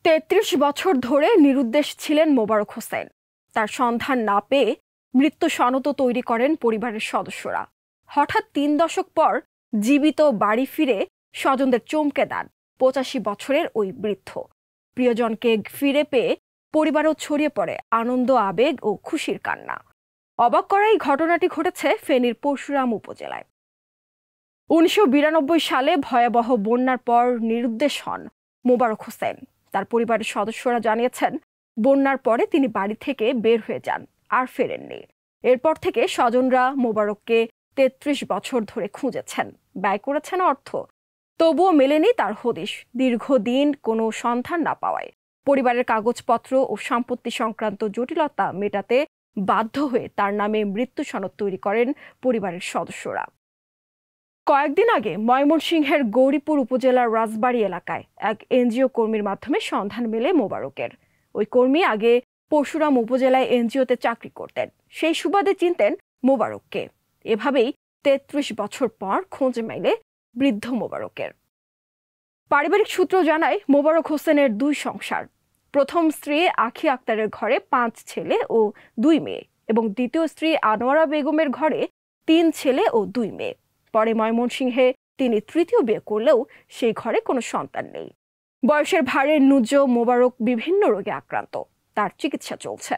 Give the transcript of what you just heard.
৩৩ বছর ধরে নিরুদ্দেশ ছিলেন মোবারক হোসেন। তার সন্ধান না পেয়ে মৃত্যু সনদ তৈরি করেন পরিবারের সদস্যরা। হঠাৎ ৩ দশক পর জীবিত বাড়ি ফিরে স্বজনদের চমকে দেন ৮৫ বছরের ওই বৃদ্ধ। প্রিয়জনকে ফিরে পেয়ে পরিবারও ছড়িয়ে পড়ে আনন্দ, আবেগ ও খুশির কান্না। অবাক করা এই ঘটনাটি ঘটেছে ফেনীর পরশুরাম উপজেলায়। ১৯৯২ সালে ভয়াবহ বন্যার পর নিরুদ্দেশ হন মোবারক হোসেন। তার পরিবারের সদস্যরা জানিয়েছেন, বন্যার পরে তিনি বাড়ি থেকে বের হয়ে যান, আর ফেরেননি। এরপর থেকে স্বজনরা মোবারককে ৩৩ বছর ধরে খুঁজেছেন, ব্যয় করেছেন অর্থ, তবুও মেলেনি তার হদিশ। দীর্ঘদিন কোনো সন্ধান না পাওয়ায় পরিবারের কাগজপত্র ও সম্পত্তি সংক্রান্ত জটিলতা মেটাতে বাধ্য হয়ে তার নামে মৃত্যু সনদ তৈরি করেন পরিবারের সদস্যরা। কয়েকদিন আগে ময়মনসিংহের গৌরীপুর উপজেলার রাজবাড়ী এলাকায় এক এনজিও কর্মীর মাধ্যমে সন্ধান মেলে মোবারকের। ওই কর্মী আগে পরশুরাম উপজেলায় এনজিওতে চাকরি করতেন, সেই সুবাদে চিনতেন মোবারককে। এভাবেই ৩৩ বছর পর খোঁজ মেলে বৃদ্ধ মোবারকের। পারিবারিক সূত্র জানায়, মোবারক হোসেনের ২ সংসার। প্রথম স্ত্রী আখি আক্তারের ঘরে ৫ ছেলে ও ২ মেয়ে এবং দ্বিতীয় স্ত্রী আনোয়ারা বেগমের ঘরে ৩ ছেলে ও ২ মেয়ে। পরে ময়মনসিংহে তিনি তৃতীয় বিয়ে করলেও সেই ঘরে কোনো সন্তান নেই। বয়সের ভারে নুজো মোবারক বিভিন্ন রোগে আক্রান্ত, তার চিকিৎসা চলছে।